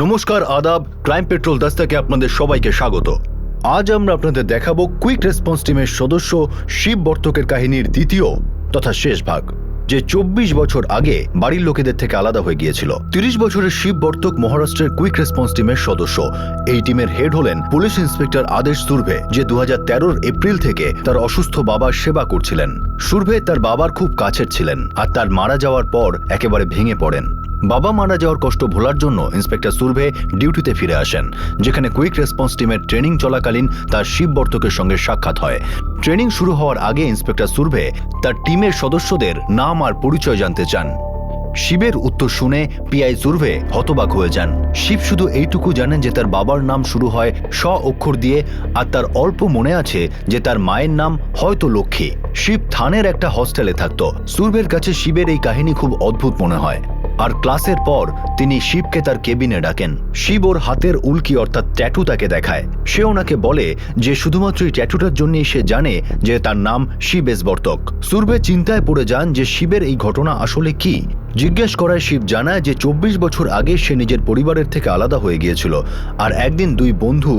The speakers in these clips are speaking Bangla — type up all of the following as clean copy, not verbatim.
নমস্কার, আদাব। ক্রাইম পেট্রোল দস্তাকে আপনাদের সবাইকে স্বাগত। আজ আমরা আপনাদের দেখাবো কুইক রেসপন্স টিমের সদস্য শিব বর্তকের কাহিনীর দ্বিতীয় তথা শেষ ভাগ, যে 24 বছর আগে বাড়ির লোকেদের থেকে আলাদা হয়ে গিয়েছিল। 30 বছরের শিব বর্তক মহারাষ্ট্রের কুইক রেসপন্স টিমের সদস্য। এই টিমের হেড হলেন পুলিশ ইন্সপেক্টর আদেশ সুরভে, যে 2013 এপ্রিল থেকে তার অসুস্থ বাবার সেবা করছিলেন। সুরভে তার বাবার খুব কাছের ছিলেন আর তার মারা যাওয়ার পর একেবারে ভেঙে পড়েন। বাবা মারা যাওয়ার কষ্ট ভোলার জন্য ইন্সপেক্টর সুরভে ডিউটিতে ফিরে আসেন, যেখানে কুইক রেসপন্স টিমের ট্রেনিং চলাকালীন তার শিব বর্তকের সঙ্গে সাক্ষাৎ হয়। ট্রেনিং শুরু হওয়ার আগে ইন্সপেক্টর সুরভে তার টিমের সদস্যদের নাম আর পরিচয় জানতে চান। শিবের উত্তর শুনে পিআই সুরভে হতবাক হয়ে যান। শিব শুধু এইটুকু জানেন যে তার বাবার নাম শুরু হয় স অক্ষর দিয়ে, আর তার অল্প মনে আছে যে তার মায়ের নাম হয়তো লক্ষ্মী। শিব থানের একটা হস্টেলে থাকত। সুরভের কাছে শিবের এই কাহিনী খুব অদ্ভুত মনে হয়, আর ক্লাসের পর তিনি শিবকে তার কেবিনে ডাকেন। শিব ওর হাতের উল্কি অর্থাৎ ট্যাটু তাকে দেখায়। সে ওনাকে বলে যে শুধুমাত্র এই ট্যাটুটার জন্যই সে জানে যে তার নাম শিব এস বর্তক। সুরভে চিন্তায় পড়ে যান যে শিবের এই ঘটনা আসলে কি। জিজ্ঞেস করায় শিব জানায় যে 24 বছর আগে সে নিজের পরিবারের থেকে আলাদা হয়ে গিয়েছিল, আর একদিন দুই বন্ধু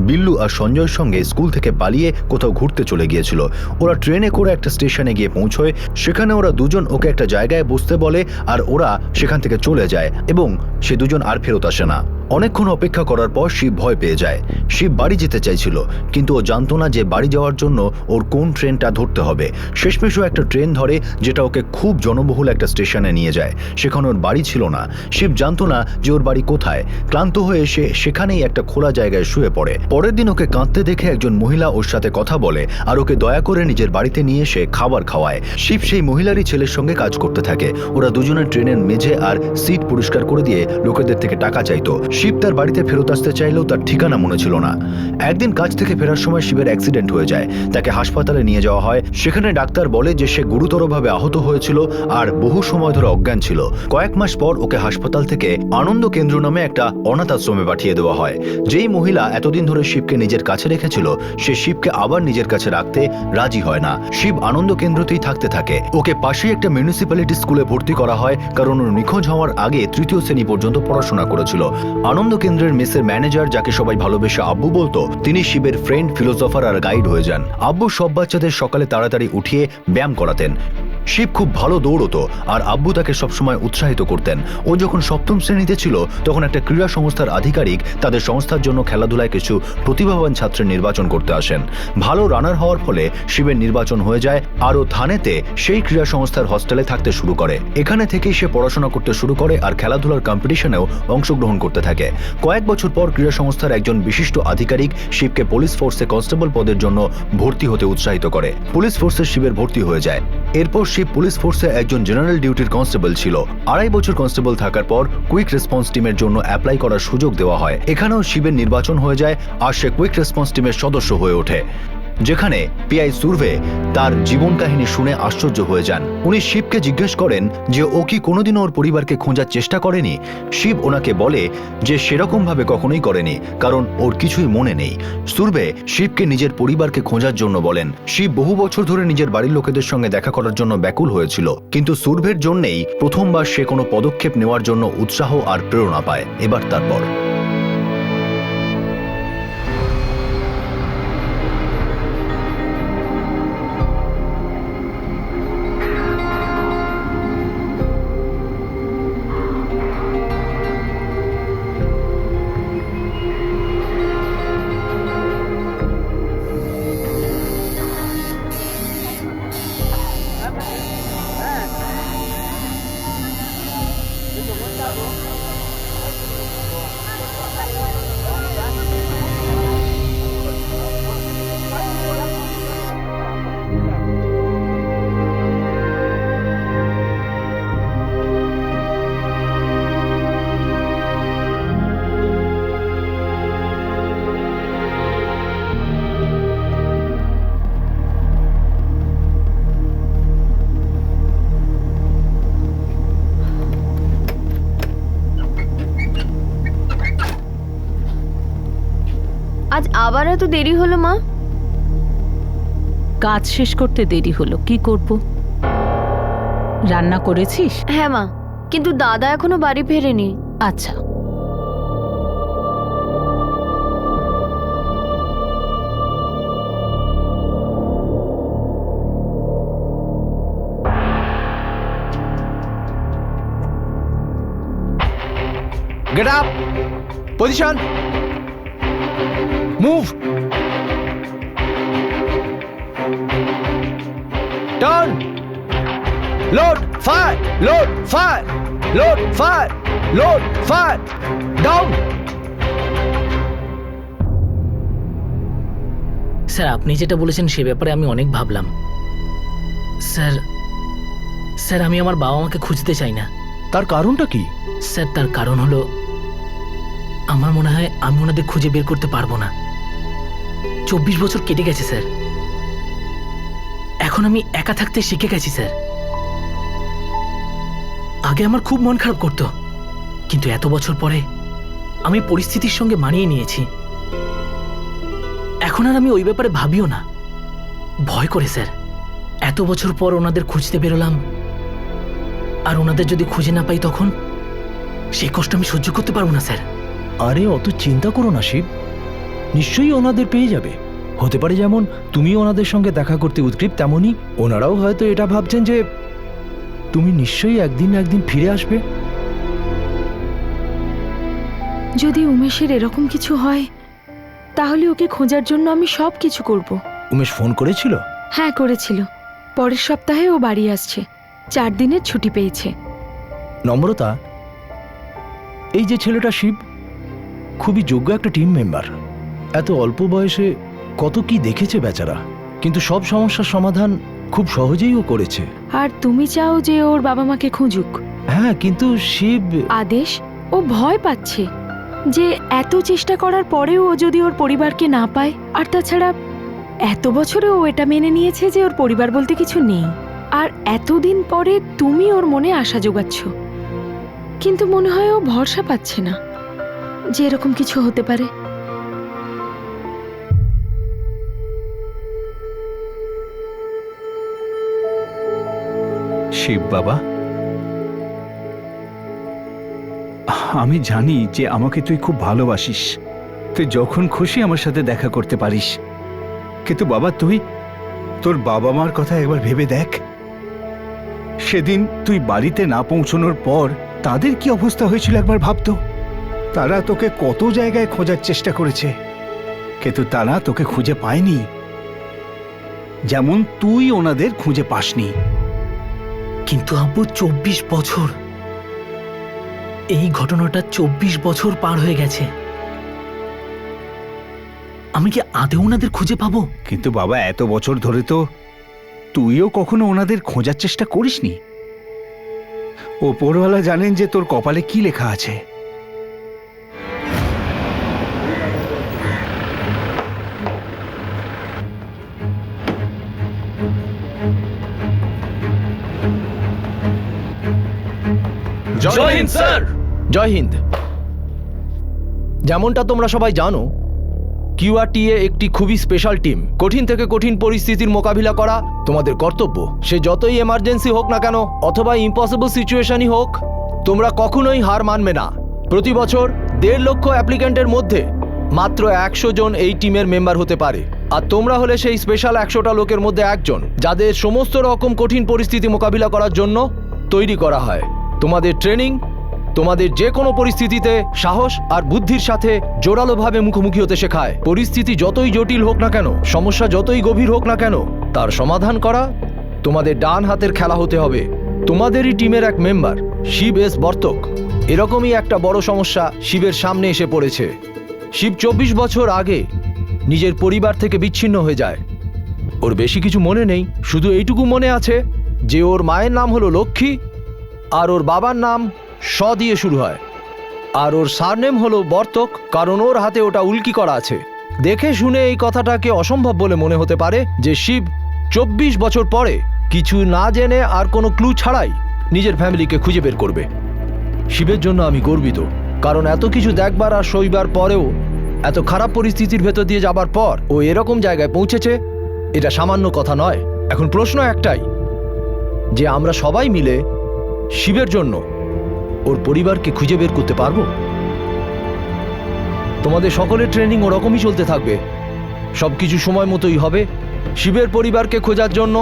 বিল্লু আর সঞ্জয়ের সঙ্গে স্কুল থেকে পালিয়ে কোথাও ঘুরতে চলে গিয়েছিল। ওরা ট্রেনে করে একটা স্টেশনে গিয়ে পৌঁছয়। সেখানে ওরা দুজন ওকে একটা জায়গায় বসতে বলে, আর ওরা সেখান থেকে চলে যায় এবং সে দুজন আর ফেরত আসে না। অনেকক্ষণ অপেক্ষা করার পর শিব ভয় পেয়ে যায়। শিব বাড়ি যেতে চাইছিল, কিন্তু ও জানতো না যে বাড়ি যাওয়ার জন্য ওর কোন ট্রেনটা ধরতে হবে। শেষমেশ ও একটা ট্রেন ধরে, যেটা ওকে খুব জনবহুল একটা স্টেশনে নিয়ে যায়। সেখানে ওর বাড়ি ছিল না। শিব জানতো না যে ওর বাড়ি কোথায়। ক্লান্ত হয়ে সে সেখানেই একটা খোলা জায়গায় শুয়ে পড়ে। পরের দিন ওকে কাঁদতে দেখে একজন মহিলা ওর সাথে কথা বলে আর ওকে দয়া করে নিজের বাড়িতে নিয়ে এসে খাবার খাওয়ায়। শিব সেই মহিলারই ছেলের সঙ্গে কাজ করতে থাকে। ওরা দুজনের ট্রেনের মেঝে আর সিট পরিষ্কার করে দিয়ে লোকেদের থেকে টাকা চাইতো। শিব তার বাড়িতে ফেরত আসতে চাইলেও তার ঠিকানা মনে ছিল না। একদিন কাজ থেকে ফেরার সময় শিবের অ্যাক্সিডেন্ট হয়ে যায়। তাকে হাসপাতালে নিয়ে যাওয়া হয়। সেখানে ডাক্তার বলে যে সে গুরুতরভাবে আহত হয়েছিল আর বহু সময় ধরে অজ্ঞান ছিল। কয়েক মাস পর ওকে হাসপাতাল থেকে আনন্দ কেন্দ্র নামে একটা অনাথ আশ্রমে পাঠিয়ে দেওয়া হয়। যেই মহিলা এতদিন ধরে শিবকে নিজের কাছে রেখেছিল, সে শিবকে আবার নিজের কাছে রাখতে রাজি হয় না। শিব আনন্দ কেন্দ্রতেই থাকতে থাকে। ওকে পাশেই একটা মিউনিসিপ্যালিটি স্কুলে ভর্তি করা হয়, কারণ ওর নিখোঁজ হওয়ার আগে 3য় শ্রেণী পর্যন্ত পড়াশোনা করেছিল। আনন্দ কেন্দ্রের মেসের ম্যানেজার, যাকে সবাই ভালোবেসে আব্বু বলতো, তিনি শিবের ফ্রেন্ড, ফিলোসফার আর গাইড হয়ে যান। আব্বু সব বাচ্চাদের সকালে তাড়াতাড়ি উঠিয়ে ব্যায়াম করাতেন। শিব খুব ভালো দৌড়তো আর আব্বু তাকে সবসময় উৎসাহিত করতেন। ও যখন 7ম শ্রেণীতে ছিল, তখন একটা ক্রীড়া সংস্থার আধিকারিক তাদের সংস্থার জন্য খেলাধুলায় কিছু প্রতিভাবান ছাত্রের নির্বাচন করতে আসেন। ভালো রানার হওয়ার ফলে শিবের নির্বাচন হয়ে যায়, আর ও থানেতে সেই ক্রীড়া সংস্থার হস্টেলে থাকতে শুরু করে। এখানে থেকেই সে পড়াশোনা করতে শুরু করে আর খেলাধুলার কম্পিটিশনেও অংশগ্রহণ করতে থাকে। কয়েক বছর পর ক্রীড়া সংস্থার একজন বিশিষ্ট আধিকারিক শিবকে পুলিশ ফোর্সে কনস্টেবল পদের জন্য ভর্তি হতে উৎসাহিত করে। পুলিশ ফোর্সে শিবের ভর্তি হয়ে যায়। এরপর শিব পুলিশ ফোর্সে একজন জেনারেল ডিউটির কনস্টেবল ছিল। 2.5 বছর কনস্টেবল থাকার পর কুইক রেসপন্স টিমের জন্য অ্যাপ্লাই করার সুযোগ দেওয়া হয়। এখানেও শিবের নির্বাচন হয়ে যায় আর সে কুইক রেসপন্স টিমের সদস্য হয়ে ওঠে, যেখানে পিআই সুরভে তার জীবন কাহিনী শুনে আশ্চর্য হয়ে যান। উনি শিবকে জিজ্ঞেস করেন যে ও কি কোনোদিনও ওর পরিবারকে খোঁজার চেষ্টা করেনি। শিব ওনাকে বলে যে সেরকম ভাবে কখনোই করেনি, কারণ ওর কিছুই মনে নেই। সুরভে শিবকে নিজের পরিবারকে খোঁজার জন্য বলেন। শিব বহু বছর ধরে নিজের বাড়ির লোকেদের সঙ্গে দেখা করার জন্য ব্যাকুল হয়েছিল, কিন্তু সুরভের জন্যেই প্রথমবার সে কোনো পদক্ষেপ নেওয়ার জন্য উৎসাহ আর প্রেরণা পায়। এবার তারপর আজ আবার এত দেরি হলো মা? কাজ শেষ করতে দেরি হলো, কি করব? রান্না করেছিস? হ্যাঁ মা, কিন্তু দাদা এখনো বাড়ি ফেরেনি। আচ্ছা, Get up! Position! Move! Turn! Load! Fire! Load! Fire! Load! Fire! Load! Fire! Down! Sir আপনি যেটা বলেছেন সে ব্যাপারে আমি অনেক ভাবলাম। স্যার স্যার আমি আমার বাবা মাকে খুঁজতে চাই না। তার কারণটা কি? স্যার তার কারণ হলো আমার মনে হয় আমি ওনাদের খুঁজে বের করতে পারবো না। 24 বছর কেটে গেছে স্যার, এখন আমি একা থাকতে শিখে গেছি স্যার। আগে আমার খুব মন খারাপ করতো, কিন্তু এত বছর পরে আমি পরিস্থিতির সঙ্গে মানিয়ে নিয়েছি। এখন আর আমি ওই ব্যাপারে ভাবিও না, ভয় করে স্যার। এত বছর পর ওনাদের খুঁজতে বেরোলাম, আর ওনাদের যদি খুঁজে না পাই তখন সেই কষ্ট আমি সহ্য করতে পারবো না স্যার। আরে অত চিন্তা করো না শিব, নিশ্চয়ই ওনাদের পেয়ে যাবে। হতে পারে যেমন তুমি ওনাদের সঙ্গে দেখা করতে উদ্গ্রীব, তেমনই ওনারাও হয়তো এটা ভাবছেন যে তুমি নিশ্চয়ই একদিন না একদিন ফিরে আসবে। যদি উমেশের এরকম কিছু হয় তাহলে ওকে খোঁজার জন্য আমি সব কিছু করব। উমেশ ফোন করেছিল? হ্যাঁ করেছিল, পরের সপ্তাহে ও বাড়ি আসছে, 4 দিনের ছুটি পেয়েছে। নম্রতা, এই যে ছেলেটা শিব খুবই যোগ্য একটা টিম মেম্বার। এত অল্প বয়সে কত কি দেখেছে বেচারা, কিন্তু সব সমস্যার সমাধান খুব সহজেই ও করেছে। আর তুমি চাও যে ওর বাবা মাকে খুঁজুক? হ্যাঁ, কিন্তু শিব আদেশ, ও ভয় পাচ্ছে যে এত চেষ্টা করার পরেও ও যদি ওর পরিবারকে না পায়। আর তাছাড়া এত বছরে ও এটা মেনে নিয়েছে যে ওর পরিবার বলতে কিছু নেই, আর এতদিন পরে তুমি ওর মনে আশা যোগাচ্ছ। কিন্তু মনে হয় ও ভরসা পাচ্ছে না যে এরকম কিছু হতে পারে। শিব বাবা, আমি জানি যে আমাকে তুই খুব ভালোবাসিস, তুই যখন খুশি আমার সাথে দেখা করতে পারিস। কিন্তু বাবা, তুই তোর বাবা মার কথা একবার ভেবে দেখ। সেদিন তুই বাড়িতে না পৌঁছানোর পর তাদের কি অবস্থা হয়েছিল একবার ভাবতো। তারা তোকে কত জায়গায় খোঁজার চেষ্টা করেছে, কিন্তু তারা তোকে খুঁজে পায়নি, যেমন তুই ওনাদের খুঁজে পাসনি। কিন্তু আব্বু 24 বছর, এই ঘটনাটা 24 বছর পার হয়ে গেছে। আমি কি আদৌ ওনাদের খুঁজে পাবো? কিন্তু বাবা, এত বছর ধরে তো তুইও কখনো ওনাদের খোঁজার চেষ্টা করিসনি। ওপরওয়ালা জানেন যে তোর কপালে কি লেখা আছে। জয় হিন্দ স্যার। জয় হিন্দ। যেমনটা তোমরা সবাই জানো, কিউআরটিএ একটি খুবই স্পেশাল টিম। কঠিন থেকে কঠিন পরিস্থিতির মোকাবিলা করা তোমাদের কর্তব্য। সে যতই এমার্জেন্সি হোক না কেন অথবা ইম্পসিবল সিচুয়েশনই হোক, তোমরা কখনোই হার মানবে না। প্রতি বছর 1.5 লক্ষ অ্যাপ্লিক্যান্টের মধ্যে মাত্র 100 জন এই টিমের মেম্বার হতে পারে, আর তোমরা হলে সেই স্পেশাল 100টা লোকের মধ্যে একজন, যাদের সমস্ত রকম কঠিন পরিস্থিতি মোকাবিলা করার জন্য তৈরি করা হয়। তোমাদের ট্রেনিং তোমাদের যে কোনো পরিস্থিতিতে সাহস আর বুদ্ধির সাথে জোরালোভাবে মুখোমুখি হতে শেখায়। পরিস্থিতি যতই জটিল হোক না কেন, সমস্যা যতই গভীর হোক না কেন, তার সমাধান করা তোমাদের ডান হাতের খেলা হতে হবে। তোমাদেরই টিমের এক মেম্বার শিব এস বর্তক, এরকমই একটা বড় সমস্যা শিবের সামনে এসে পড়েছে। শিব 24 বছর আগে নিজের পরিবার থেকে বিচ্ছিন্ন হয়ে যায়। ওর বেশি কিছু মনে নেই, শুধু এইটুকু মনে আছে যে ওর মায়ের নাম হলো লক্ষ্মী আর ওর বাবার নাম স দিয়ে শুরু হয়, আর ওর সারনেম হলো বর্তক, কারণ ওর হাতে ওটা উল্কি করা আছে। দেখে শুনে এই কথাটাকে অসম্ভব বলে মনে হতে পারে যে শিব 24 বছর পরে কিছু না জেনে আর কোনো ক্লু ছাড়াই নিজের ফ্যামিলিকে খুঁজে বের করবে। শিবের জন্য আমি গর্বিত, কারণ এত কিছু দেখবার আর সইবার পরেও, এত খারাপ পরিস্থিতির ভেতর দিয়ে যাবার পর ও এরকম জায়গায় পৌঁছেছে, এটা সামান্য কথা নয়। এখন প্রশ্ন একটাই, যে আমরা সবাই মিলে শিবের জন্য ওর পরিবারকে খুঁজে বের করতে পারবো? তোমাদের সকলের ট্রেনিং ওরকমই চলতে থাকবে, সবকিছু সময় মতোই হবে। শিবের পরিবারকে খোঁজার জন্য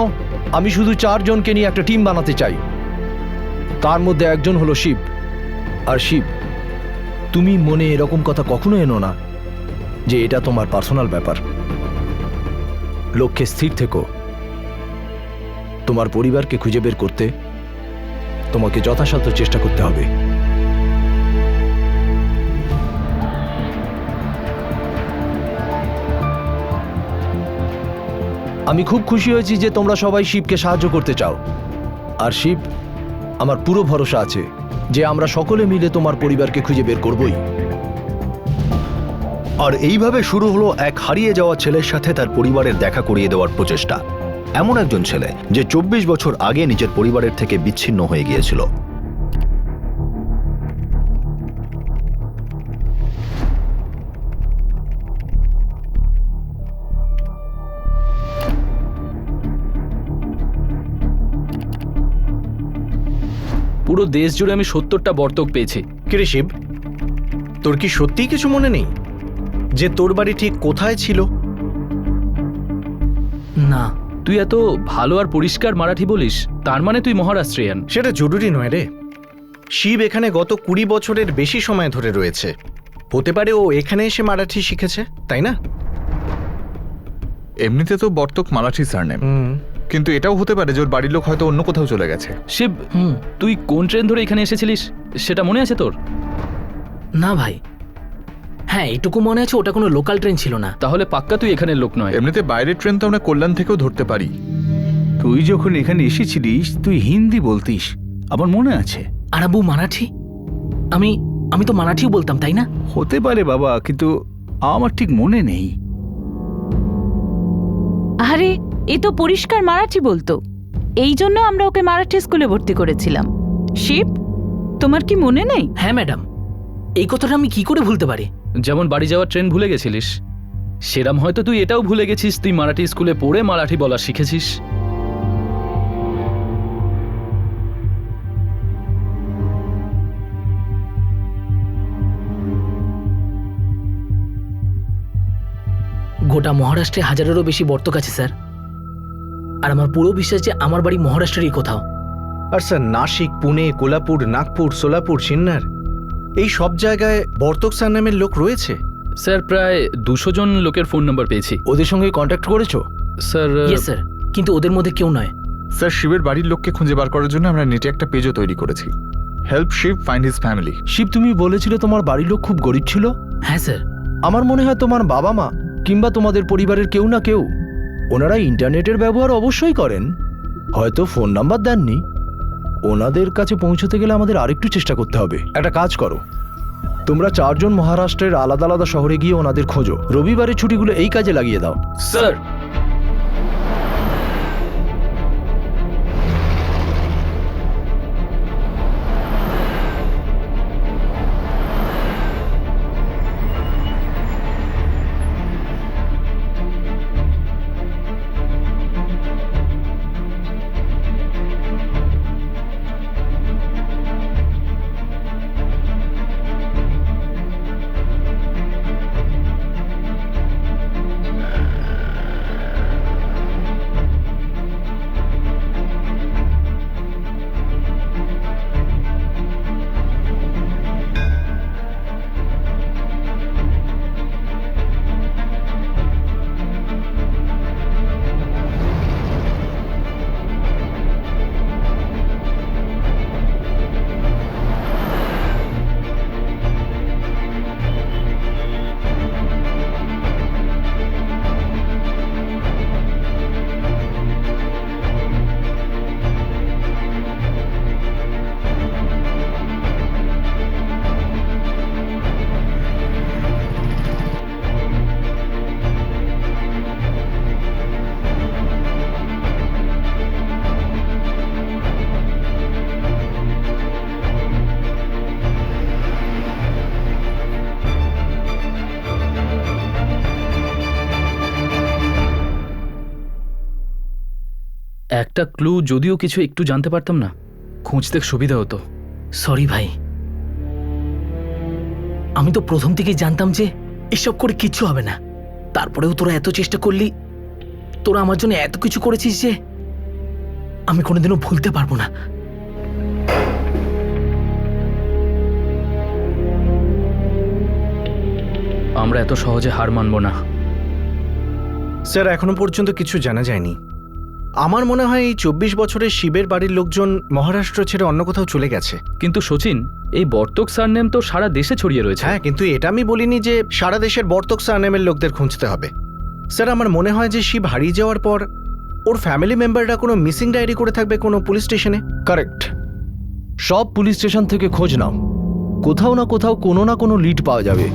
আমি শুধু 4 জনকে নিয়ে একটা টিম বানাতে চাই। তার মধ্যে একজন হলো শিব, আর শিব তুমি মনে এরকম কথা কখনো এনো না যে এটা তোমার পার্সোনাল ব্যাপার। লক্ষ্যে স্থির থেকো। তোমার পরিবারকে খুঁজে বের করতে তোমাকে যথাসাধ্য চেষ্টা করতে হবে। আমি খুব খুশি হয়েছি যে তোমরা সবাই শিবকে সাহায্য করতে চাও, আর শিব, আমার পুরো ভরসা আছে যে আমরা সকলে মিলে তোমার পরিবারকে খুঁজে বের করবই। আর এইভাবে শুরু হলো এক হারিয়ে যাওয়া ছেলের সাথে তার পরিবারের দেখা করিয়ে দেওয়ার প্রচেষ্টা। এমন একজন ছেলে যে 24 বছর আগে নিজের পরিবারের থেকে বিচ্ছিন্ন হয়ে গিয়েছিল। পুরো দেশ জুড়ে আমি 70টা বর্তক পেয়েছি। কিরে শিব, তোর কি সত্যিই কিছু মনে নেই যে তোর বাড়ি ঠিক কোথায় ছিল? না। তুই এত ভালো আর পরিষ্কার মারাঠি বলিস, তার মানে তুই মহারাষ্ট্রিয়ান। সেটা জরুরি নয় রে। শিব এখানে গত 20 বছরের বেশি সময় ধরে রয়েছে। হতে পারে ও এখানে এসে মারাঠি শিখেছে, তাই না? এমনিতে তো বর্তক মারাঠি সারনেম, কিন্তু এটাও হতে পারে যে ওর বাড়ির লোক হয়তো অন্য কোথাও চলে গেছে। শিব, তুই কোন ট্রেন ধরে এখানে এসেছিলিস সেটা মনে আছে তোর? না ভাই, হ্যাঁ এটুকু মনে আছে, ওটা কোনো লোকাল ট্রেন ছিল না। তাহলে পাক্কা তুই এখানের লোক নয়। এমনিতে বাইরের ট্রেন তো আমরা কল্যাণ থেকেও ধরতে পারি। তুই যখন এখানে এসেছিলিস তুই হিন্দি বলতিস, আমার মনে আছে। আর আবু মারাঠি? আমি তো মারাঠিও বলতাম, তাই না? হতে পারে বাবা, কিন্তু আমার ঠিক মনে নেই। আরে এ তো পরিষ্কার মারাঠি বলতো, এই জন্য আমরা ওকে মারাঠি স্কুলে ভর্তি করেছিলাম। শিব, তোমার কি মনে নেই? হ্যাঁ ম্যাডাম, এই কথাটা আমি কি করে ভুলতে পারি? যেমন বাড়ি যাওয়ার ট্রেন ভুলে গেছিলিস, সেরাম হয়তো তুই এটাও ভুলে গেছিস তুই মারাঠি স্কুলে পড়ে মারাঠি বলা শিখেছিস। গোটা মহারাষ্ট্রে 1000-এরও বেশি বর্তক আছে স্যার, আর আমার পুরো বিশ্বাস যে আমার বাড়ি মহারাষ্ট্রেরই কোথাও। আর স্যার, নাসিক, পুনে, কোলাপুর, নাগপুর, সোলাপুর, সিন্নার, এই সব জায়গায় বর্তক স্যার নামের লোক রয়েছে। স্যার, প্রায় 200 জন লোকের ফোন নাম্বার পেয়েছি। ওদের সঙ্গে কন্ট্যাক্ট করেছো? স্যার, ইয়েস স্যার, কিন্তু ওদের মধ্যে কেউ নয়। স্যার, শিবের বাড়ির লোককে খুঁজে বার করার জন্য আমরা নেটে একটা পেজও তৈরি করেছি, help Shiva find his family. Shiva, তুমি বলেছিলে তোমার বাড়ির লোক খুব গরিব ছিল। হ্যাঁ স্যার। আমার মনে হয় তোমার বাবা মা কিংবা তোমাদের পরিবারের কেউ না কেউ, ওনারা ইন্টারনেটের ব্যবহার অবশ্যই করেন, হয়তো ফোন নাম্বার দেননি। ওনাদের কাছে পৌঁছতে গেলে আমাদের আরেকটু চেষ্টা করতে হবে। একটা কাজ করো, তোমরা 4 জন মহারাষ্ট্রের আলাদা আলাদা শহরে গিয়ে ওনাদের খোঁজো। রবিবারের ছুটিগুলো এই কাজে লাগিয়ে দাও। স্যার, একটা ক্লু যদিও কিছু একটু জানতে পারতাম না, খুঁজতে সুবিধা হতো। সরি ভাই, আমি তো প্রথম থেকেই জানতাম যে এসব করে কিচ্ছু হবে না। তারপরেও তোরা এত চেষ্টা করলি, তোরা আমার জন্য এত কিছু করেছিস যে আমি কোনোদিনও ভুলতে পারবো না। আমরা এত সহজে হার মানব না। স্যার এখনো পর্যন্ত কিছু জানা যায়নি। আমার মনে হয় এই 24 বছরের শিবের বাড়ির লোকজন মহারাষ্ট্র ছেড়ে অন্য কোথাও চলে গেছে। কিন্তু সচিন, এই বর্তক সারনেম তো সারা দেশে ছড়িয়ে রয়েছে। হ্যাঁ, কিন্তু এটা আমি বলিনি যে সারা দেশের বর্তক সারনেমের লোকদের খুঁজতে হবে। স্যার আমার মনে হয় যে শিব হারিয়ে যাওয়ার পর ওর ফ্যামিলি মেম্বাররা কোনো মিসিং ডায়েরি করে থাকবে কোনো পুলিশ স্টেশনে। কারেক্ট। সব পুলিশ স্টেশন থেকে খোঁজ নাও, কোথাও না কোথাও কোনো না কোনো লিড পাওয়া যাবে।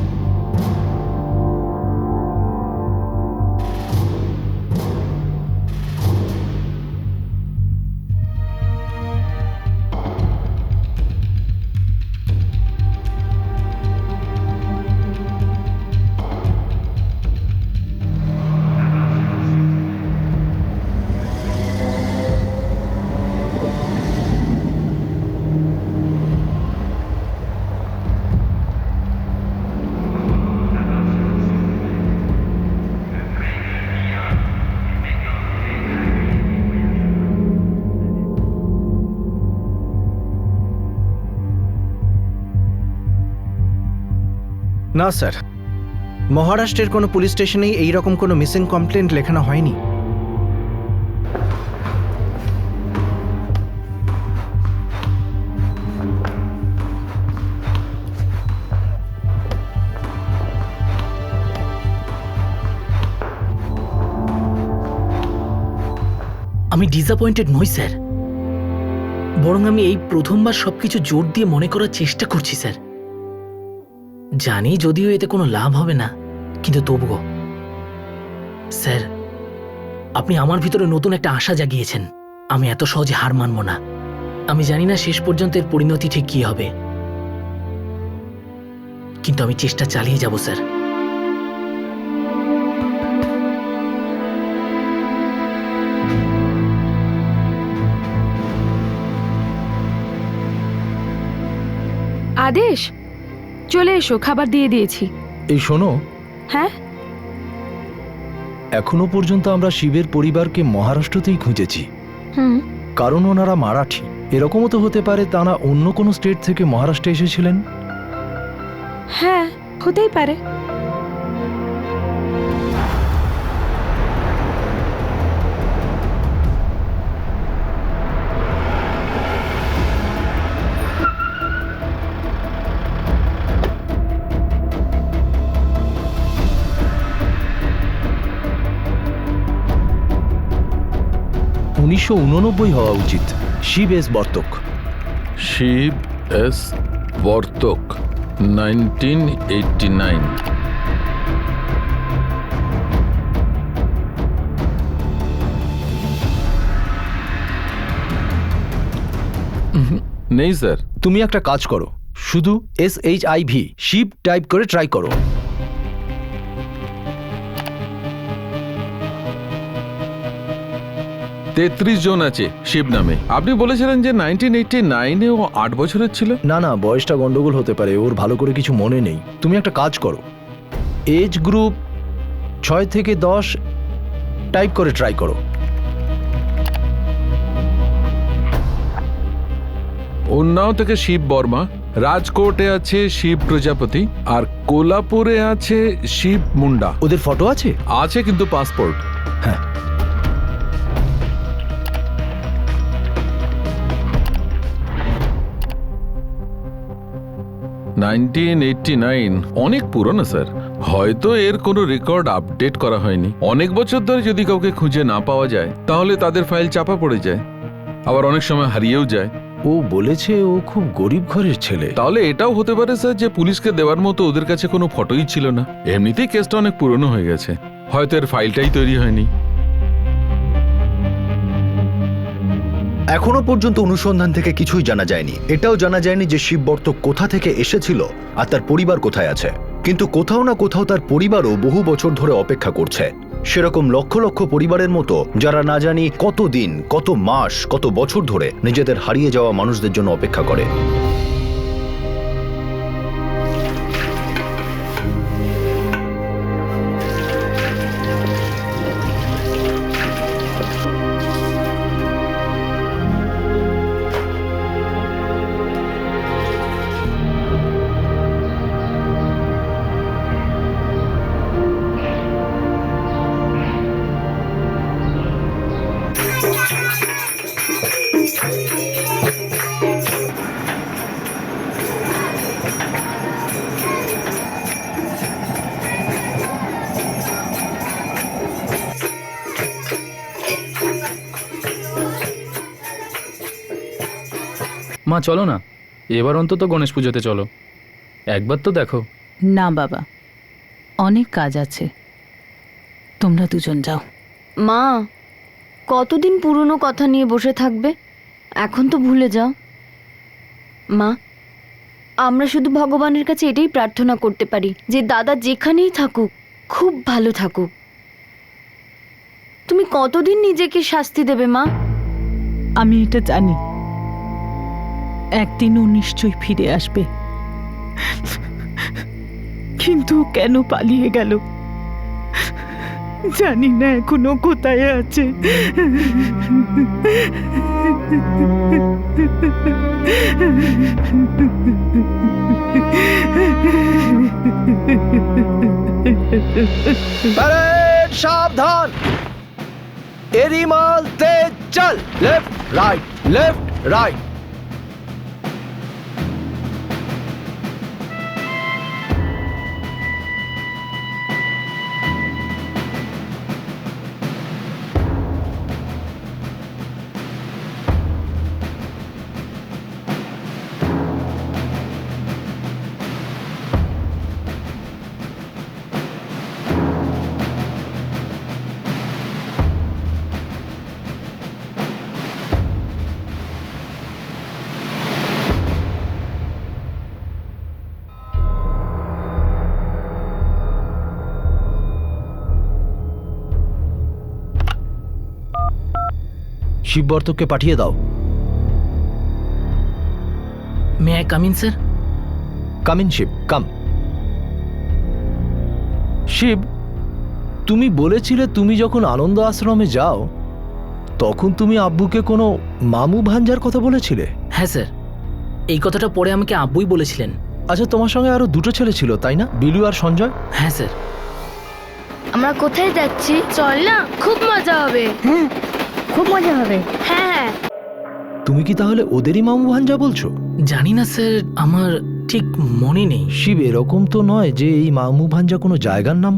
না স্যার, মহারাষ্ট্রের কোনো পুলিশ স্টেশনেই এইরকম কোনো মিসিং কমপ্লেন্ট লেখানো হয়নি। আমি ডিসঅ্যাপয়েন্টেড নই স্যার, বরং আমি এই প্রথমবার সবকিছু জোর দিয়ে মনে করার চেষ্টা করছি স্যার। জানি যদিও এতে কোনো লাভ হবে না, কিন্তু তবুও স্যার আপনি আমার ভিতরে নতুন একটা আশা জাগিয়েছেন। আমি এত সহজে হার মানব না। আমি জানি না শেষ পর্যন্ত এর পরিণতি ঠিক কি হবে, কিন্তু আমি চেষ্টা চালিয়ে যাব স্যার। আদেশ, চলে এসো, খাবার দিয়ে দিয়েছি। এই শোনো, হ্যাঁ, এখনো পর্যন্ত আমরা শিবের পরিবারকে মহারাষ্ট্রতেই খুঁজেছি, হুম, কারণ ওনারা মারাঠি। এরকমও তো হতে পারে তারা অন্য কোনো স্টেট থেকে মহারাষ্ট্রে এসেছিলেন। হ্যাঁ, হতেই পারে। উনিশশো 1999 হওয়া উচিত। শিব এস বর্তক। শিব এস বর্তক, 1989। নেই স্যার। তুমি একটা কাজ করো, শুধু SHIV শিব টাইপ করে ট্রাই করো। তেত্রিশ জন আছে শিব নামে। আপনি বলেছিলেন যে 1989-এ ও 8 বছরের ছিল। না না, বয়সটা গন্ডগোল হতে পারে, ওর ভালো করে কিছু মনে নেই। তুমি একটা কাজ করো, এজ গ্রুপ 6 থেকে 10 টাইপ করে ট্রাই করো। উন্নাও থেকে শিব বর্মা, রাজকোটে আছে শিব প্রজাপতি, আর কোলাপুরে আছে শিব মুন্ডা। ওদের ফটো আছে? আছে, কিন্তু পাসপোর্ট। হ্যাঁ, 1989 অনেক পুরনো স্যার। হয়তো এর কোনো রেকর্ড আপডেট করা হয়নি। অনেক বছর ধরে যদি কাউকে খুঁজে না পাওয়া যায় তাহলে তাদের ফাইল চাপা পড়ে যায়, আবার অনেক সময় হারিয়েও যায়। ও বলেছে ও খুব গরিব ঘরের ছেলে। তাহলে এটাও হতে পারে স্যার যে পুলিশকে দেওয়ার মতো ওদের কাছে কোনো ফটোই ছিল না। এমনিতেই কেসটা অনেক পুরনো হয়ে গেছে, হয়তো এর ফাইলটাই তৈরি হয়নি। এখনো পর্যন্ত অনুসন্ধান থেকে কিছুই জানা যায়নি। এটাও জানা যায়নি যে শিব বর্তক কোথা থেকে এসেছিল আর তার পরিবার কোথায় আছে। কিন্তু কোথাও না কোথাও তার পরিবারও বহু বছর ধরে অপেক্ষা করছে, সেরকম লক্ষ লক্ষ পরিবারের মতো যারা না জানি কত দিন, কত মাস, কত বছর ধরে নিজেদের হারিয়ে যাওয়া মানুষদের জন্য অপেক্ষা করে। মা চলো না, এবার অন্তত গণেশ পুজোতে চলো, একবার তো দেখো। না বাবা, অনেক কাজ আছে, তোমরা দুজন যাও। মা, কতদিন পুরনো কথা নিয়ে বসে থাকবে? এখন তো ভুলে যাও। মা, আমরা শুধু ভগবানের কাছে এটাই প্রার্থনা করতে পারি যে দাদা যেখানেই থাকুক খুব ভালো থাকুক। তুমি কতদিন নিজেকে শাস্তি দেবে মা? আমি এটা জানি, একদিন ও নিশ্চয়ই ফিরে আসবে, কিন্তু কেন পালিয়ে গেল জানি না, এখনো কোথায় আছে। প্যারেড সাবধান, এরিমাল তেজ চল, লেফট রাইট লেফট রাইট। শিববর্তককে পাঠিয়ে দাও। May I come in sir? Come in Shiv, come. Shiv, তুমি বলেছিলে তুমি যখন আনন্দ আশ্রমে যাও তখন তুমি আব্বুকে কোনো মামু ভাঞ্জার কথা বলেছিলে। হ্যাঁ স্যার, এই কথাটা পরে আমাকে আব্বুই বলেছিলেন। আচ্ছা, তোমার সঙ্গে আরো দুটো ছেলে ছিল তাই না, বিলু আর সঞ্জয়? হ্যাঁ স্যার। আমরা কোথায় যাচ্ছি? চল না, খুব মজা হবে। হ্যাঁ, খুব মজা হবে। হ্যাঁ হ্যাঁ। তুমি কি তাহলে ওদেরই মামু ভাঞ্জা বলছো? জানি না স্যার, আমার ঠিক মনে নেই। শিব, এরকম তো নয় যে এই মামু ভাঞ্জা কোনো জায়গার নাম।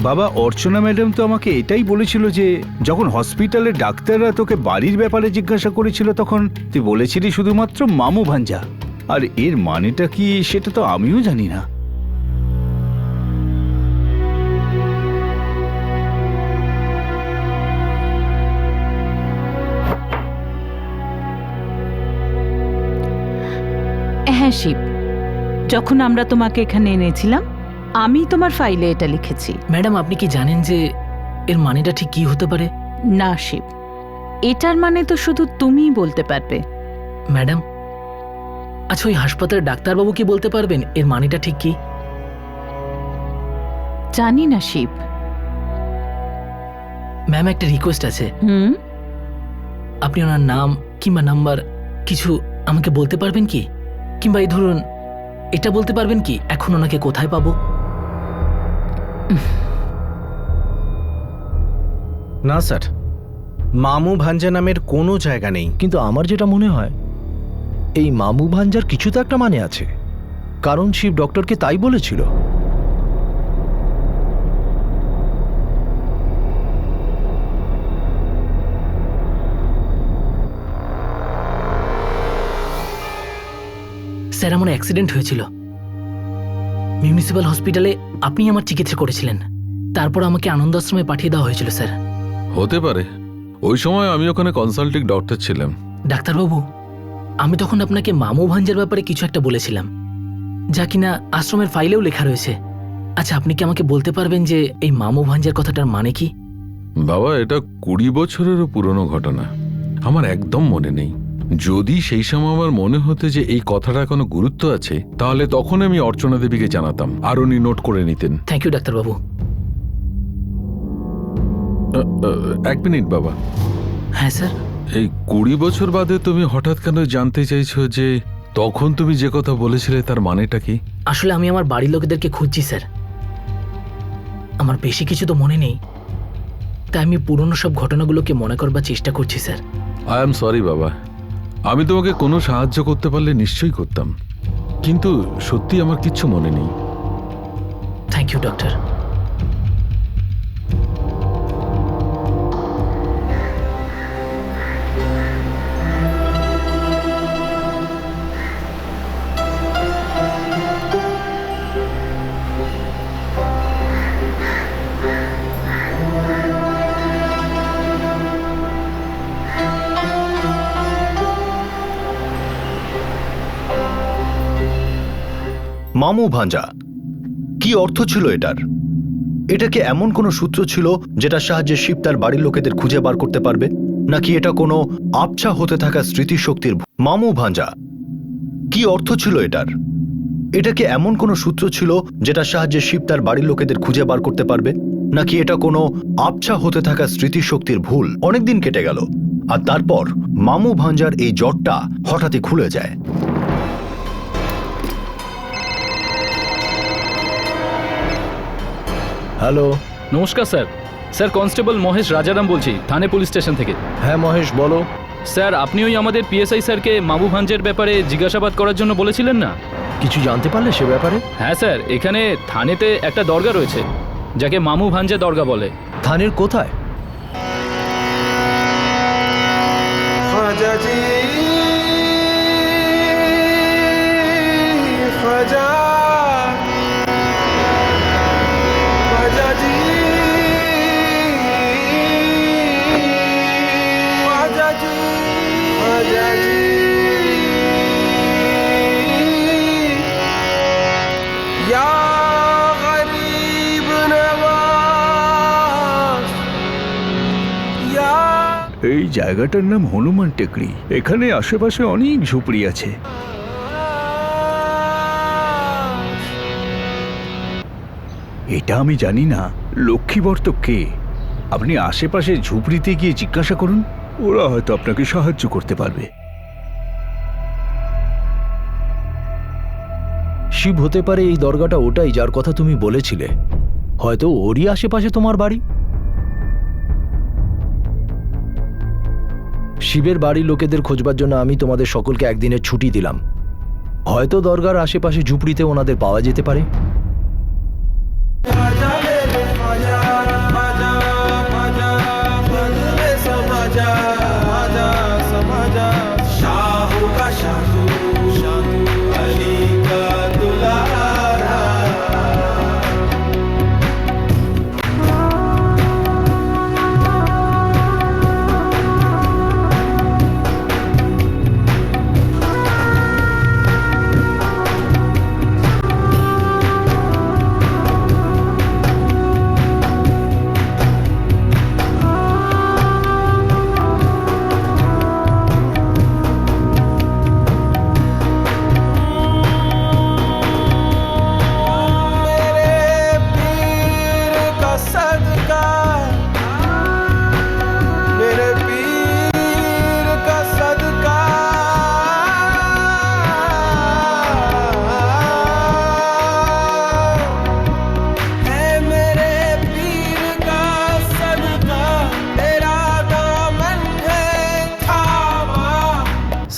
বাবা, অর্চনা ম্যাডাম তো আমাকে এটাই বলেছিল যে যখন হসপিটালে ডাক্তাররা তোকে বাড়ির ব্যাপারে জিজ্ঞাসা করেছিল তখন তুই বলেছিলি শুধুমাত্র মামু ভাঞ্জা। আর এর মানেটা কি সেটা তো আমিও জানি না। হ্যাঁ শিব, যখন আমরা তোমাকে এখানে এনেছিলাম আমি তোমার ফাইলে এটা লিখেছি। ম্যাডাম, আপনি কি জানেন যে এর মানেটা ঠিক কি হতে পারে? না শিব, এটার মানে তো শুধু তুমিই বলতে পারবে। ম্যাডাম, আচ্ছা ওই হাসপাতালের ডাক্তারবাবু কি বলতে পারবেন এর মানেটা ঠিক কি? জানি না শিব। ম্যাম, একটা রিকোয়েস্ট আছে। হুম, আপনি ওনার নাম কিংবা নাম্বার কিছু আমাকে বলতে পারবেন কি? কিংবা এই ধরুন এটা বলতে পারবেন কি এখন ওনাকে কোথায় পাবো? না স্যার, মামু ভাঞ্জা নামের কোনো জায়গা নেই। কিন্তু আমার যেটা মনে হয় এই মামু ভাঞ্জার কিছু তো একটা মানে আছে, কারণ শিব ডক্টরকে তাই বলেছিল। স্যার, আমার অ্যাক্সিডেন্ট হয়েছিল মিউনিসিপ্যাল হসপিটালে। আপনি আমার চিকিৎসা করেছিলেন, তারপর আমাকে আনন্দ আশ্রমে পাঠিয়ে দেওয়া হয়েছিল স্যার। হতে পারে, ওই সময় আমি ওখানে কনসাল্টিং ডক্টর ছিলাম। ডাক্তারবাবু, আমি তখন আপনাকে মামু ভাঞ্জার ব্যাপারে কিছু একটা বলেছিলাম, যা কিনা আশ্রমের ফাইলেও লেখা রয়েছে। আচ্ছা, আপনি কি আমাকে বলতে পারবেন যে এই মামু ভাঞ্জার কথাটার মানে কি? বাবা, এটা 20 বছরেরও পুরনো ঘটনা, আমার একদম মনে নেই। যদি সেই সময় আমার মনে হতো যে এই কথাটা কোনো গুরুত্ব আছে, তাহলে তখন আমি অর্চনা দেবীকে জানাতাম আর উনি নোট করে নিতেন। থ্যাংক ইউ ডাক্তারবাবু। এক মিনিট বাবা, হ্যাঁ স্যার। এই 20 বছর বাদে তুমি হঠাৎ কেন জানতে চাইছো যে তখন তুমি যে কথা বলেছিলে তার মানেটা কি? আসলে আমি আমার বাড়ির লোকেদেরকে খুঁজছি স্যার। আমার বেশি কিছু তো মনে নেই, তাই আমি পুরনো সব ঘটনাগুলোকে মনে করবার চেষ্টা করছি স্যার। আই এম সরি বাবা, আমি তোমাকে কোনো সাহায্য করতে পারলে নিশ্চয়ই করতাম, কিন্তু সত্যি আমার কিচ্ছু মনে নেই। Thank you doctor. মামু ভাঞ্জা, কি অর্থ ছিল এটার? এটা কি এমন কোনো সূত্র ছিল যেটার সাহায্যে শিব তার বাড়ির লোকেদের খুঁজে বার করতে পারবে, নাকি এটা কোনো আবছা হতে থাকা স্মৃতিশক্তির মামু ভাঞ্জা, কি অর্থ ছিল এটার? এটা কি এমন কোনো সূত্র ছিল যেটার সাহায্যে শিব তার বাড়ির লোকেদের খুঁজে বার করতে পারবে, নাকি এটা কোনো আবছা হতে থাকা স্মৃতিশক্তির ভুল? অনেকদিন কেটে গেল আর তারপর মামু ভাঞ্জার এই জটটা হঠাৎই খুলে যায়। হ্যালো। নমস্কার sir. Sir constable Mahesh Rajaram বলছি, থানে পুলিশ স্টেশন থেকে। হ্যাঁ মহেশ, বলো। স্যার আপনি ওই আমাদের পিএসআই স্যারকে মামু ভাঞ্জের ব্যাপারে জিজ্ঞাসাবাদ করার জন্য বলেছিলেন না? কিছু জানতে পারলে সে ব্যাপারে? হ্যাঁ স্যার, এখানে থানেতে একটা দরগা রয়েছে যাকে মামু ভাঞ্জা দরগা বলে। থানের কোথায়? এই জায়গাটার নাম হনুমান টেকরি। এখানে আশেপাশে অনেক ঝুপড়ি আছে। এটা আমি জানি না। লক্ষ্মীবর্তক কে? আপনি আশেপাশে ঝুপড়িতে গিয়ে জিজ্ঞাসা করুন, ওরা হয়তো আপনাকে সাহায্য করতে পারবে। শিব হতে পারে এই দরগাটা ওটাই যার কথা তুমি বলেছিলে। হয়তো ওরই আশেপাশে তোমার বাড়ি। শিবের বাড়ির লোকেদের খোঁজবার জন্য আমি তোমাদের সকলকে একদিনের ছুটি দিলাম। হয়তো দরগার আশেপাশে ঝুপড়িতে ওনাদের পাওয়া যেতে পারে।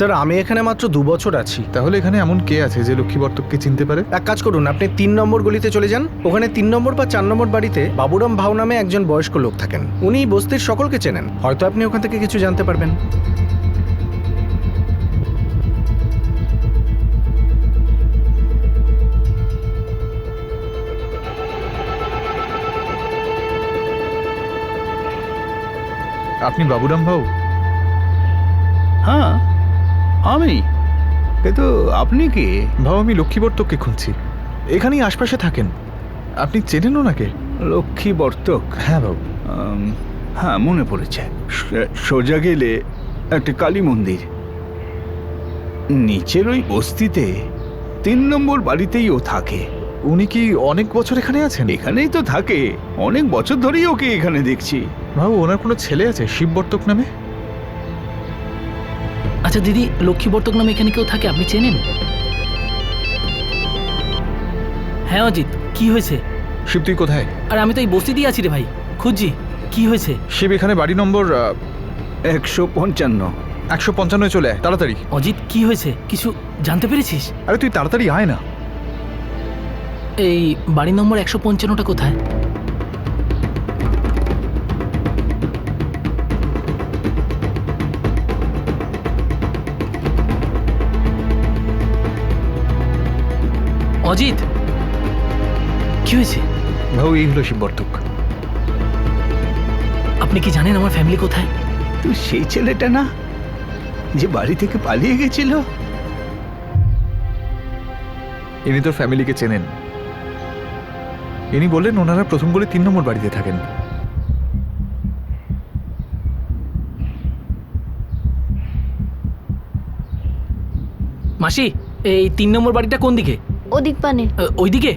স্যার আমি এখানে মাত্র 2 বছর আছি। তাহলে এখানে এমন কে আছে যে লক্ষ্মীবর্তককে চিনতে পারে? এক কাজ করুন, আপনি 3 নম্বর গলিতে চলে যান। ওখানে 3 নম্বর বা 4 নম্বর বাড়িতে বাবুরাম ভাও নামে একজন বয়স্ক লোক থাকেন। উনি বস্তির সকলকে চেনেন। হয়তো আপনি ওখান থেকে কিছু জানতে পারবেন। আপনি বাবুরাম ভাউ? হ্যাঁ আমি। কিন্তু আপনি কে? ভাউ, আমি লক্ষ্মীবর্তককে খুঁজছি। এখানেই আশপাশে থাকেন। আপনি চেনেন ওনাকে? লক্ষ্মীবর্তক? হ্যাঁ ভাউ। হ্যাঁ মনে পড়েছে। সোজা গেলে একটা কালী মন্দির, নিচের ওই বস্তিতে 3 নম্বর বাড়িতেই ও থাকে। উনি কি অনেক বছর এখানে আছেন? এখানেই তো থাকে, অনেক বছর ধরেই ওকে এখানে দেখছি। বাবু, ওনার কোনো ছেলে আছে শিব বর্তক নামে? আচ্ছা দিদি, লক্ষ্মী বর্তক নামে এখানে কেউ থাকে আপনি চেনেন? হ্যাঁ অজিত, কি হয়েছে? শিব, তুই কোথায়? আর আমি তো এই বস্তিতেই আছি রে ভাই, খুঁজছি। কি হয়েছে? শিব এখানে বাড়ি নম্বর 155। 155 চলে আয় তাড়াতাড়ি। অজিত, কি হয়েছে? কিছু জানতে পেরেছিস? আরে তুই তাড়াতাড়ি আয় না। এই বাড়ি নম্বর 155টা কোথায়? অজিত, কি হয়েছে? বাবু, এই হলো শিব বর্তক। আপনি কি জানেন আমার ফ্যামিলি কোথায়? তুই সেই ছেলেটা না যে বাড়ি থেকে পালিয়ে গেছিল? ইনি তোর ফ্যামিলিকে চেনেন। ইনি বললেন ওনারা প্রথম গলি 3 নম্বর বাড়িতে থাকেন। মাসি, এই 3 নম্বর বাড়িটা কোন দিকে? ওদিক পানে। ওইদিকে?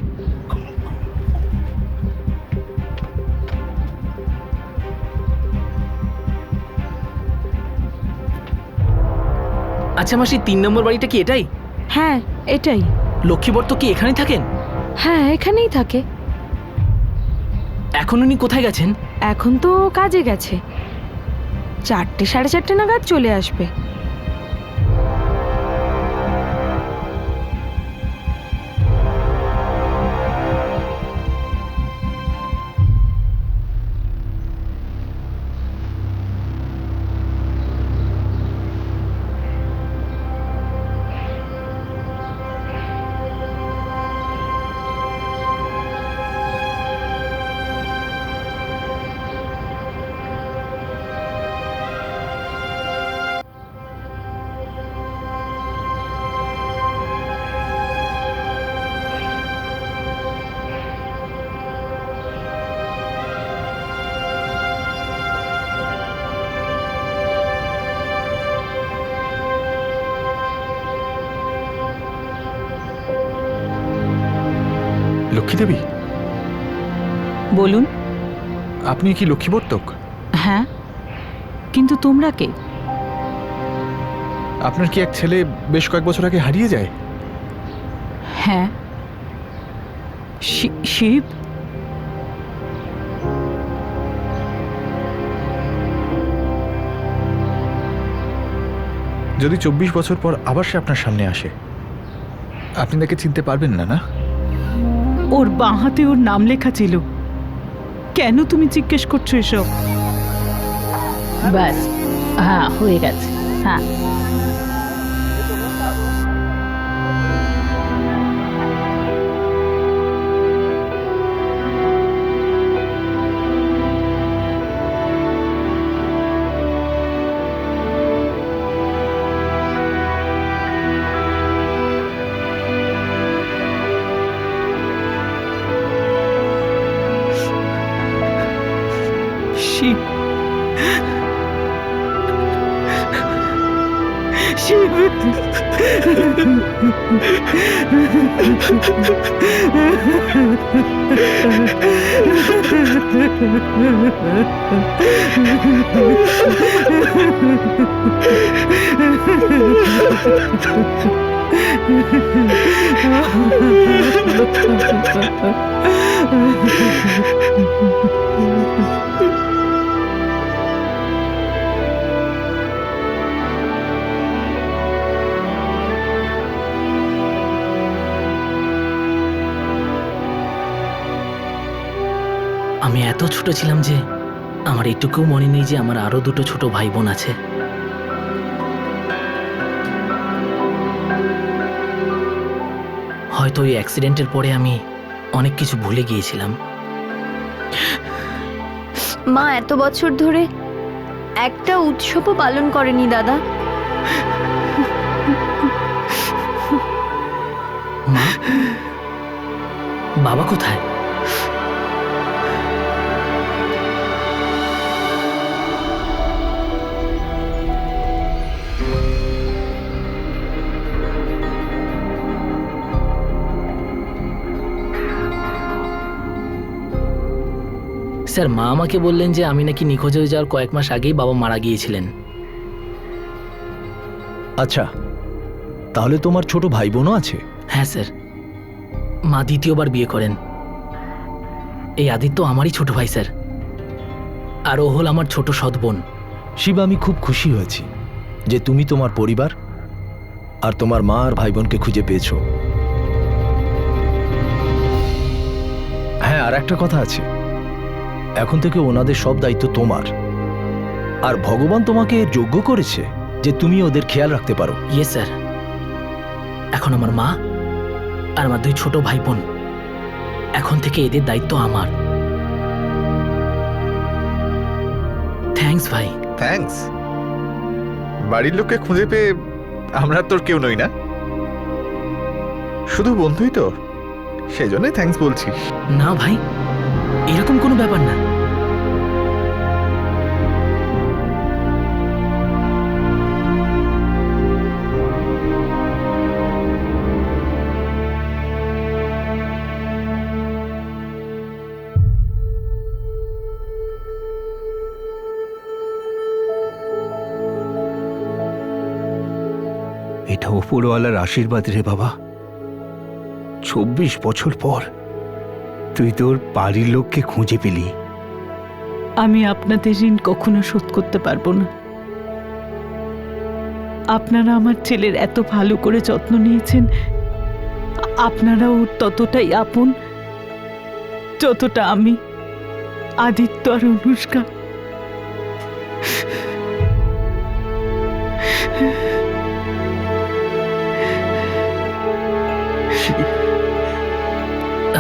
আচ্ছা মাসি, 3 নম্বর বাড়িটা কি এটাই? হ্যাঁ, এটাই। লক্ষ্মীবর্ত কি এখানেই থাকেন? হ্যাঁ, এখানেই থাকে। এখন উনি কোথায় গেছেন? এখন তো কাজে গেছে, 4টে 4:30 নাগাদ চলে আসবে। লক্ষ্মী দেবী, বলুন। আপনি কি লক্ষ্মী বর্তক? হ্যাঁ, কিন্তু তোমরা কে? আপনার কি এক ছেলে বেশ কয়েক বছর আগে হারিয়ে যায়? হ্যাঁ। শিব? যদি 24 বছর পর আবার সে আপনার সামনে আসে, আপনি তাকে চিনতে পারবেন না? না, ওর বাঁ হাতে ওর নাম লেখা ছিল। কেন তুমি জিজ্ঞেস করছো এসব? ব্যাস, হ্যাঁ, হয়ে গেছে। হ্যাঁ, শিব, শিব, আমি এত ছোট ছিলাম যে আমার এটুকু মনে নেই যে আমার আরো 2টো ছোট ভাই বোন আছে। হয়তো ওই অ্যাক্সিডেন্টের পরে আমি অনেক কিছু ভুলে গিয়েছিলাম। মা এত বছর ধরে একটা উৎসবও পালন করেনি দাদা। মা, বাবা কোথায়? স্যার মা আমাকে বললেন যে আমি নাকি নিখোঁজ হয়ে যাওয়ার কয়েক মাস আগেই বাবা মারা গিয়েছিলেন। আচ্ছা, তাহলে তোমার ছোট ভাই বোনও আছে? হ্যাঁ স্যার, মা দ্বিতীয়বার বিয়ে করেন। এই আদিত্য আমারই ছোট ভাই স্যার, আর ও হল আমার ছোট সৎ বোন। শিব, আমি খুব খুশি হয়েছি যে তুমি তোমার পরিবার আর তোমার মা আর ভাই বোনকে খুঁজে পেয়েছো। হ্যাঁ, আর একটা কথা আছে, এখন থেকে ওনাদের সব দায়িত্ব তোমার, আর ভগবান তোমাকে এর যোগ্য করেছে যে তুমি ওদের খেয়াল রাখতে পারো। ইয়ে স্যার, এখন আমার মা আর আমার 2 ছোট ভাই বোন, এখন থেকে এদের দায়িত্ব আমার। থ্যাঙ্কস ভাই। থ্যাঙ্কস। বাড়ির লোককে খুঁজে পেয়ে আমরা তোর কেউ নই না, শুধু বন্ধুই তো, সেই জন্যই থ্যাঙ্কস বলছি। না ভাই, এরকম কোনো ব্যাপার না। এটা ওপরওয়ালার আশীর্বাদ রে বাবা। 24 বছর পর তুই তোর বাড়ির লোককে খুঁজে পেলি। আমি আপনাদের ঋণ কখনো শোধ করতে পারবো না। আপনারা আমার ছেলের এত ভালো করে যত্ন নিয়েছেন, আপনারা ওর ততটাই আপন যতটা আমি আদিত্য আর অনুষ্কা।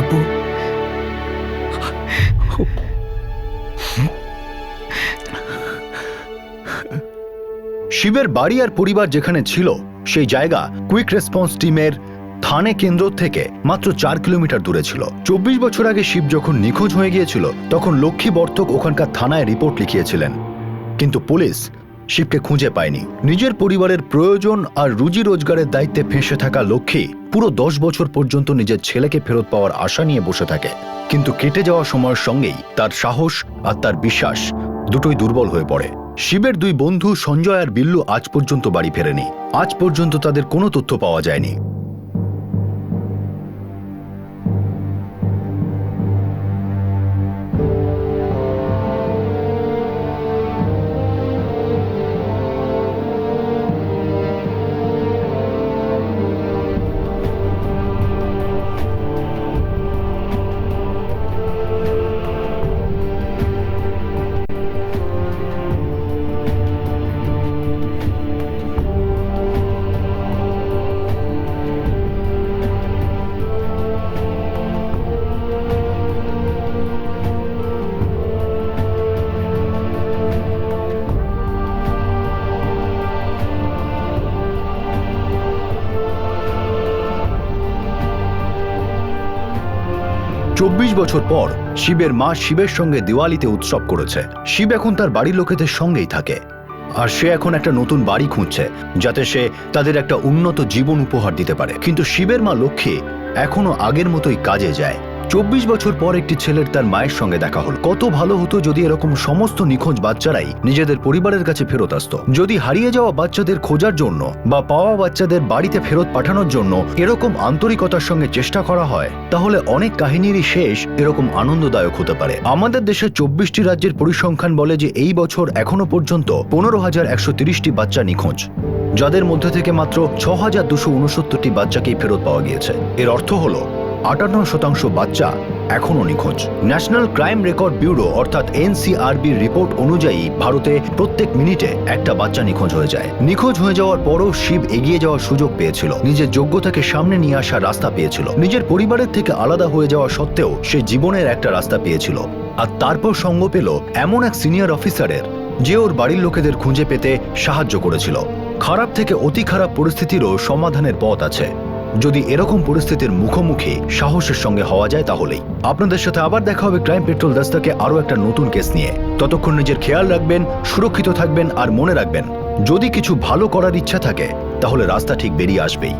আপু, শিবের বাড়ি আর পরিবার যেখানে ছিল সেই জায়গা কুইক রেসপন্স টিমের থানে কেন্দ্র থেকে মাত্র 4 কিলোমিটার দূরে ছিল। 24 বছর আগে শিব যখন নিখোঁজ হয়ে গিয়েছিল তখন লক্ষ্মী বর্তক ওখানকার থানায় রিপোর্ট লিখিয়েছিলেন, কিন্তু পুলিশ শিবকে খুঁজে পায়নি। নিজের পরিবারের প্রয়োজন আর রুজি রোজগারের দায়িত্বে ফেঁসে থাকা লক্ষ্মী পুরো 10 বছর পর্যন্ত নিজের ছেলেকে ফেরত পাওয়ার আশা নিয়ে বসে থাকে, কিন্তু কেটে যাওয়া সময়ের সঙ্গেই তার সাহস আর তার বিশ্বাস দুটোই দুর্বল হয়ে পড়ে। শিবের 2 বন্ধু সঞ্জয় আর বিল্লু আজ পর্যন্ত বাড়ি ফেরেনি। আজ পর্যন্ত তাদের কোনো তথ্য পাওয়া যায়নি। চব্বিশ বছর পর শিবের মা শিবের সঙ্গে দিওয়ালিতে উৎসব করেছে। শিব এখন তার বাড়ির লোকেদের সঙ্গেই থাকে, আর সে এখন একটা নতুন বাড়ি খুঁজছে যাতে সে তাদের একটা উন্নত জীবন উপহার দিতে পারে। কিন্তু শিবের মা লক্ষ্মী এখনো আগের মতোই কাজে যায়। 24 বছর পর একটি ছেলের তার মায়ের সঙ্গে দেখা হল। কত ভালো হতো যদি এরকম সমস্ত নিখোঁজ বাচ্চারাই নিজেদের পরিবারের কাছে ফেরত আসতো। যদি হারিয়ে যাওয়া বাচ্চাদের খোঁজার জন্য বা পাওয়া বাচ্চাদের বাড়িতে ফেরত পাঠানোর জন্য এরকম আন্তরিকতার সঙ্গে চেষ্টা করা হয়, তাহলে অনেক কাহিনীরই শেষ এরকম আনন্দদায়ক হতে পারে। আমাদের দেশের 24টি রাজ্যের পরিসংখ্যান বলে যে এই বছর এখনো পর্যন্ত 15,130টি বাচ্চা নিখোঁজ, যাদের মধ্যে থেকে মাত্র 6,269টি বাচ্চাকেই ফেরত পাওয়া গিয়েছে। এর অর্থ হলো 58% বাচ্চা এখনো নিখোঁজ। ন্যাশনাল ক্রাইম রেকর্ড ব্যুরো অর্থাৎ এনসিআরবির রিপোর্ট অনুযায়ী ভারতে প্রত্যেক মিনিটে একটা বাচ্চা নিখোঁজ হয়ে যায়। নিখোঁজ হয়ে যাওয়ার পরও শিব এগিয়ে যাওয়ার সুযোগ পেয়েছিল, নিজের যোগ্যতাকে সামনে নিয়ে আসার রাস্তা পেয়েছিল। নিজের পরিবারের থেকে আলাদা হয়ে যাওয়া সত্ত্বেও সে জীবনের একটা রাস্তা পেয়েছিল। আর তারপর সঙ্গ পেল এমন এক সিনিয়র অফিসারের যে ওর বাড়ির লোকেদের খুঁজে পেতে সাহায্য করেছিল। খারাপ থেকে অতি খারাপ পরিস্থিতিরও সমাধানের পথ আছে, যদি এরকম পরিস্থিতির মুখোমুখি সাহসের সঙ্গে হওয়া যায় তাহলেই। আপনাদের সাথে আবার দেখা হবে ক্রাইম পেট্রোল দস্তাকে আরো একটা নতুন কেস নিয়ে। ততক্ষণ নিজের খেয়াল রাখবেন, সুরক্ষিত থাকবেন, আর মনে রাখবেন যদি কিছু ভালো করার ইচ্ছা থাকে তাহলে রাস্তা ঠিক বেরিয়ে আসবেই।